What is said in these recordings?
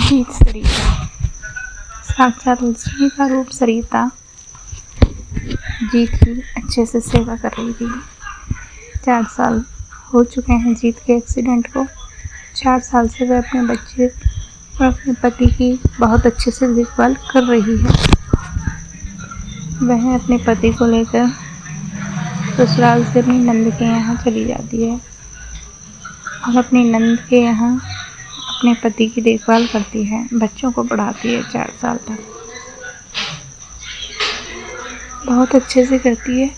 जीत सरिता, साक्षात लक्ष्मी का रूप सरिता जीत की अच्छे से सेवा कर रही थी। 4 साल हो चुके हैं जीत के एक्सीडेंट को। 4 साल से वह अपने बच्चे और अपने पति की बहुत अच्छे से देखभाल कर रही है। वह अपने पति को लेकर ससुराल से अपनी नंद के यहाँ चली जाती है और अपनी नंद के यहाँ अपने पति की देखभाल करती है, बच्चों को पढ़ाती है। 4 साल तक बहुत अच्छे से करती है।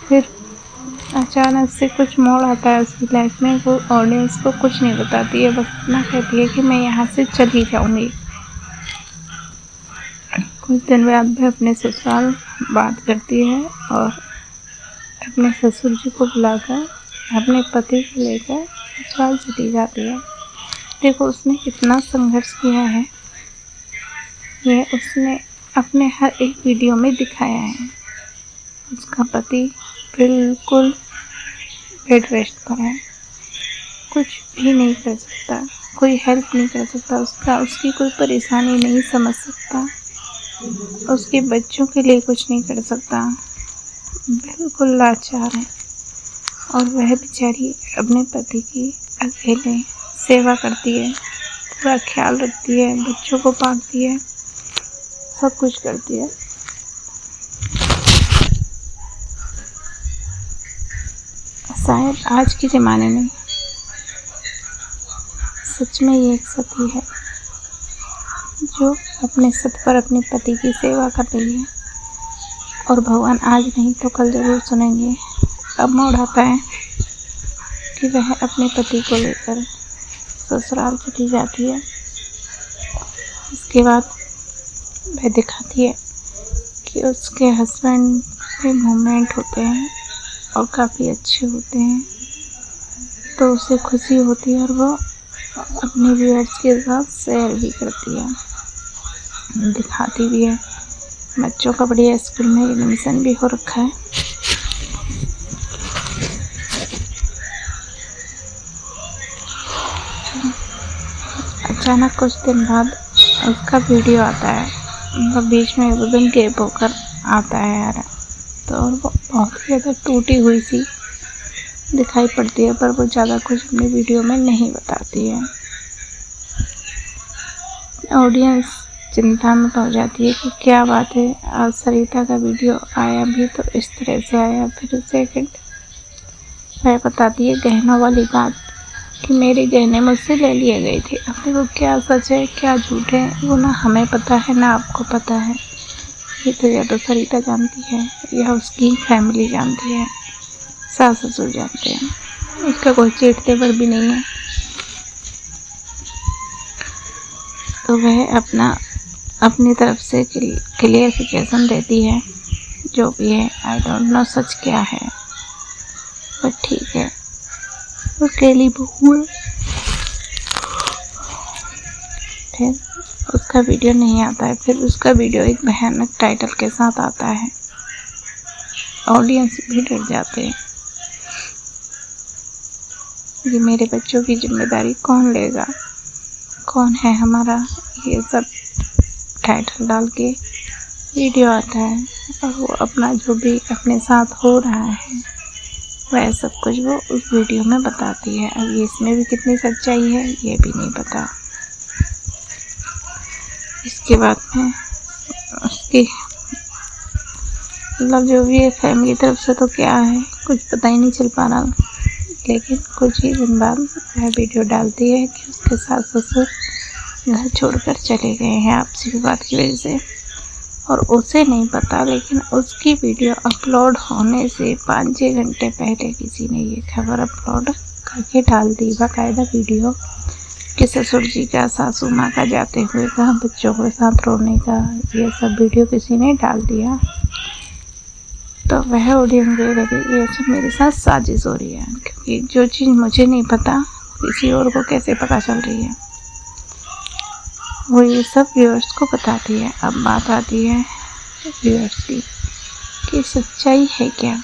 फिर अचानक से कुछ मोड़ आता है उसकी लाइफ में। वो ऑडियंस को कुछ नहीं बताती है, बस इतना कहती है कि मैं यहाँ से चली जाऊँगी। कुछ दिन बाद वह अपने ससुराल बात करती है और अपने ससुर जी को बुलाकर अपने पति को लेकर ससुराल चली जाती है। देखो उसने कितना संघर्ष किया है, ये उसने अपने हर एक वीडियो में दिखाया है। उसका पति बिल्कुल बेड रेस्ट पर है, कुछ भी नहीं कर सकता, कोई हेल्प नहीं कर सकता उसकी कोई परेशानी नहीं समझ सकता, उसके बच्चों के लिए कुछ नहीं कर सकता, बिल्कुल लाचार है। और वह बेचारी अपने पति की अकेले सेवा करती है, पूरा ख्याल रखती है, बच्चों को पालती है, सब कुछ करती है। शायद आज के ज़माने में सच में ये एक सती है जो अपने सत पर अपने पति की सेवा कर रही है। और भगवान आज नहीं तो कल ज़रूर सुनेंगे। अब मोड़ आता है कि वह अपने पति को लेकर ससुराल चली जाती है। इसके बाद वह दिखाती है कि उसके हस्बैंड के मूवमेंट होते हैं और काफ़ी अच्छे होते हैं, तो उसे खुशी होती है और वो अपने व्यूअर्स के साथ शेयर भी करती है, दिखाती भी है। बच्चों का बढ़िया स्कूल में एडमिशन भी हो रखा है। अचानक कुछ दिन बाद उसका वीडियो आता है, मतलब बीच में वो दिन गैप होकर आता है यार, तो वो बहुत ही ज़्यादा टूटी हुई सी दिखाई पड़ती है, पर वो ज़्यादा कुछ अपने वीडियो में नहीं बताती है। ऑडियंस चिंता में पड़ जाती है कि क्या बात है, आज सरिता का वीडियो आया भी तो इस तरह से आया। फिर सेकंड वह बताती है गहनों वाली बात कि मेरे गहने मुझसे ले लिए गए थे। अब देखो क्या सच है क्या झूठ है वो ना हमें पता है ना आपको पता है। ये तो या तो सरिता जानती है या उसकी फैमिली जानती है, सास ससुर जानते हैं, इसका कोई चेट तेवर भी नहीं है। तो वह अपनी तरफ से क्लियरिफिकेशन देती है, जो भी है आई डोंट नो सच क्या है, पर ठीक है वो अकेली बहू है। फिर उसका वीडियो नहीं आता है, फिर उसका वीडियो एक भयानक टाइटल के साथ आता है। ऑडियंस भी डर जाते हैं कि मेरे बच्चों की जिम्मेदारी कौन लेगा, कौन है हमारा, ये सब टाइटल डाल के वीडियो आता है। और वो अपना जो भी अपने साथ हो रहा है वह सब कुछ वो उस वीडियो में बताती है। अब ये इसमें भी कितनी सच्चाई है ये भी नहीं पता। इसके बाद में उसकी मतलब जो भी है फैमिली तरफ से तो क्या है कुछ पता ही नहीं चल पा रहा, लेकिन कुछ ही दिन बाद वह वीडियो डालती है कि उसके सास ससुर घर छोड़कर चले गए हैं आपसी विवाद की वजह से। और उसे नहीं पता, लेकिन उसकी वीडियो अपलोड होने से 5-6 घंटे पहले किसी ने ये खबर अपलोड करके डाल दी, बाकायदा वीडियो कि ससुर जी का सासू माँ का जाते हुए का बच्चों के साथ रोने का, ये सब वीडियो किसी ने डाल दिया। तो वह ऑडियंस कह लगी ये सब मेरे साथ साजिश हो रही है, क्योंकि जो चीज़ मुझे नहीं पता किसी और को कैसे पता चल रही है, वो ये सब व्यूअर्स को बताती है। अब बात आती है व्यूअर्स की कि सच्चाई है क्या,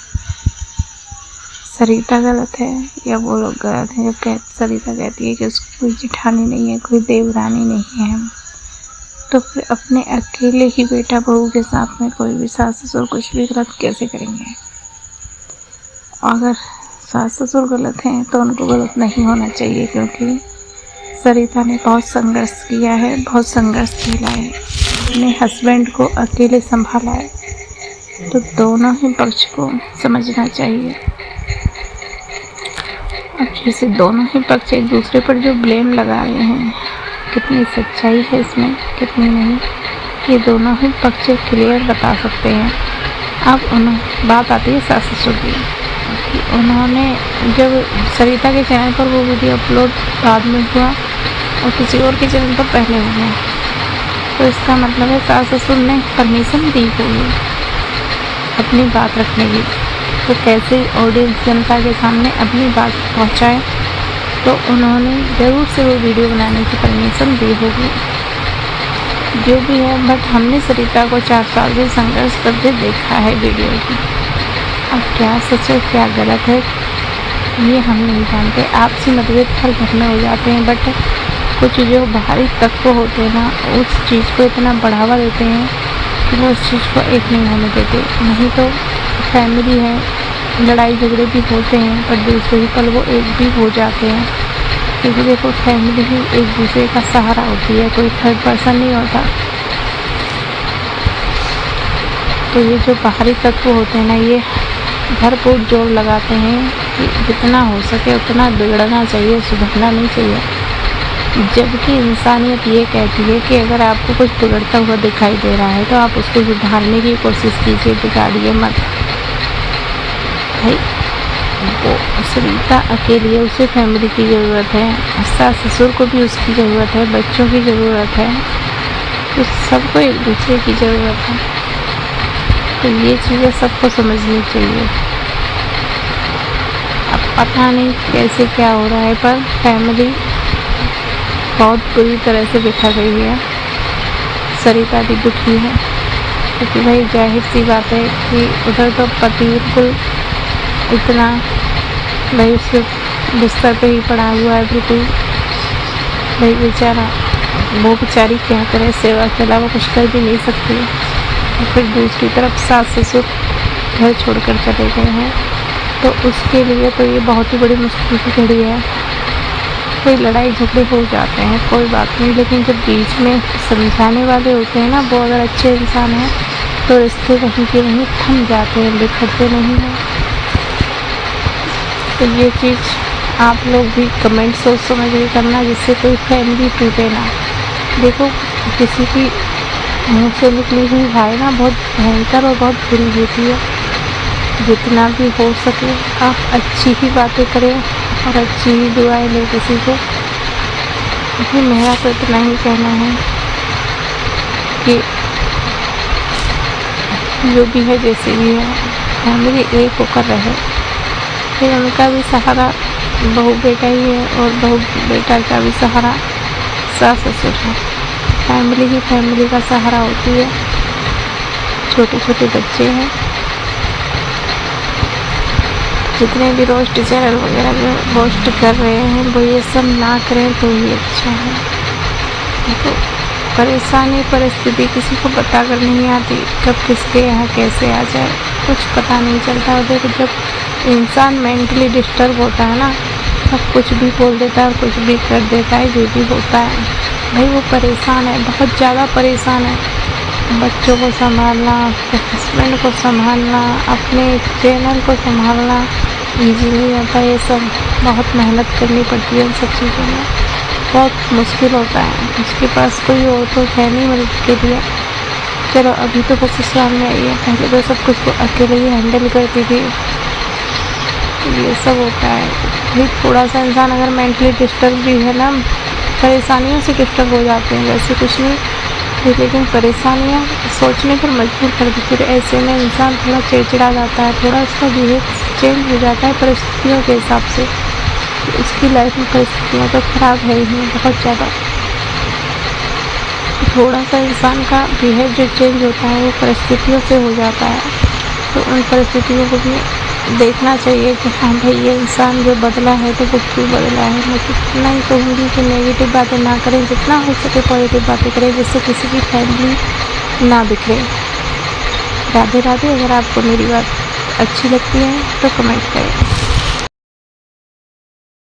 सरिता गलत है या वो लोग गलत हैं। जब सरिता कहती है कि उसकी कोई जेठानी नहीं है, कोई देवरानी नहीं है, तो फिर अपने अकेले ही बेटा बहू के साथ में कोई भी सास ससुर कुछ भी गलत कैसे करेंगे। अगर सास ससुर गलत हैं तो उनको गलत नहीं होना चाहिए, क्योंकि सरिता ने बहुत संघर्ष किया है, बहुत संघर्ष झेला है, अपने हस्बैंड को अकेले संभाला है। तो दोनों ही पक्ष को समझना चाहिए। अब जैसे दोनों ही पक्ष एक दूसरे पर जो ब्लेम लगा रहे हैं, कितनी सच्चाई है इसमें, कितनी नहीं, ये दोनों ही पक्ष क्लियर बता सकते हैं। अब बात आती है सास ससुर की। उन्होंने जब सरिता के चैनल पर वो वीडियो अपलोड बाद में हुआ और किसी और के चैनल पर पहले हो गया, तो इसका मतलब है सास ससुर ने परमिशन दी होगी अपनी बात रखने की। तो कैसे ऑडियंस जनता के सामने अपनी बात पहुंचाए, तो उन्होंने ज़रूर से वो वीडियो बनाने की परमिशन दी होगी, जो भी है। बट हमने सरिता को 4 साल से संघर्ष करते देखा है वीडियो की। अब क्या सच है क्या गलत है ये हम नहीं जानते। आपसी मतभेद हर घर में हो जाते हैं, बट कुछ जो बाहरी तत्व होते हैं ना, उस चीज़ को इतना बढ़ावा देते हैं कि वो उस चीज़ को एक नहीं होने देते। नहीं तो फैमिली है, लड़ाई झगड़े भी होते हैं, पर दूसरे ही पल वो एक भी हो जाते हैं, क्योंकि देखो फैमिली ही एक दूसरे का सहारा होती है, कोई थर्ड पर्सन नहीं होता। तो ये जो बाहरी तत्व होते हैं ना, ये भरपूर जोर लगाते हैं कि जितना हो सके उतना बिगड़ना चाहिए, सुधरना नहीं चाहिए। जबकि इंसानियत ये कहती है कि अगर आपको कुछ बिगड़ता हुआ दिखाई दे रहा है तो आप उसको सुधारने की कोशिश कीजिए, बिगाड़िए मत। भाई वो सरिता अकेली है, उसे फैमिली की ज़रूरत है, सास ससुर को भी उसकी ज़रूरत है, बच्चों की ज़रूरत है, तो सबको एक दूसरे की ज़रूरत है। तो ये चीज़ें सबको समझनी चाहिए। अब पता नहीं कैसे क्या हो रहा है, पर फैमिली बहुत बुरी तरह से बिखर गई है। सरिता भी दुखी है, क्योंकि भाई जाहिर सी बात है कि उधर तो पति बिल्कुल इतना भाई उसके बिस्तर पे ही पड़ा हुआ है बिल्कुल। भाई बेचारा, वो बेचारी क्या करे, सेवा के अलावा कुछ कर भी नहीं सकती। और फिर दूसरी तरफ सास ससुर घर छोड़कर चले गए हैं, तो उसके लिए तो ये बहुत ही बड़ी मुश्किल की घड़ी है। कोई लड़ाई झगड़े हो जाते हैं, कोई बात नहीं, लेकिन जब बीच में समझाने वाले होते हैं ना, वो अगर अच्छे इंसान हैं तो रिश्ते वहीं के वहीं थम जाते हैं, बिखरते नहीं हैं। तो ये चीज़ आप लोग भी कमेंट सोच समझ के करना, जिससे कोई फैमिली टूटे ना। देखो किसी की मुँह से निकली हुई राय ना बहुत भयंकर और बहुत बुरी होती है। जितना भी हो सके आप अच्छी ही बातें करें और अच्छी ही दुआएं लें किसी को। अभी मेरा तो इतना ही कहना है कि जो भी है जैसे भी है, फैमिली एक होकर रहे। फिर उनका भी सहारा बहू बेटा ही है, और बहू बेटा का भी सहारा सास ससुर है। फैमिली ही फैमिली का सहारा होती है। छोटे छोटे बच्चे हैं, जितने भी रोस्ट चैनल वगैरह में रोस्ट कर रहे हैं वो ये सब ना करें तो ही अच्छा है। तो परेशानी परिस्थिति किसी को पता कर नहीं आती, कब किसके यहाँ कैसे आ जाए कुछ पता नहीं चलता। और देखो जब इंसान मेंटली डिस्टर्ब होता है ना, तब कुछ भी बोल देता है और कुछ भी कर देता है, जो भी होता है। भाई वो परेशान है, बहुत ज़्यादा परेशान है। बच्चों को संभालना, अपने हस्बैंड को संभालना, अपने चैनल को संभालना ईजी नहीं होता। ये सब बहुत मेहनत करनी पड़ती है, इन सब चीज़ों में बहुत मुश्किल होता है। उसके पास कोई और तो है नहीं मदद के लिए। चलो अभी तो वो ससुराल में आई है, पहले तो सब कुछ वो अकेले ही हैंडल करती थी। ये सब होता है भाई। थोड़ा सा इंसान अगर मेंटली डिस्टर्ब भी है ना, परेशानियों से डिस्टर्ब हो जाते हैं, वैसे कुछ नहीं, लेकिन परेशानियाँ सोचने पर मजबूर कर देती। फिर ऐसे में इंसान थोड़ा चिड़चिड़ा जाता है, थोड़ा उसका बिहेव चेंज हो जाता है परिस्थितियों के हिसाब से। उसकी लाइफ में परिस्थितियाँ तो ख़राब है ही बहुत ज़्यादा। थोड़ा सा इंसान का बिहेव जो चेंज होता है वो परिस्थितियों से हो जाता है। तो उन परिस्थितियों को भी देखना चाहिए कि हाँ भाई ये इंसान जो बदला है तो वो क्यों बदला है। मैं कितना ही कहूँगी कि नेगेटिव बातें ना करें, जितना हो सके पॉजिटिव बातें करें, जिससे किसी की फैमिली ना बिखरे। राधे राधे। अगर आपको मेरी बात अच्छी लगती है तो कमेंट करें।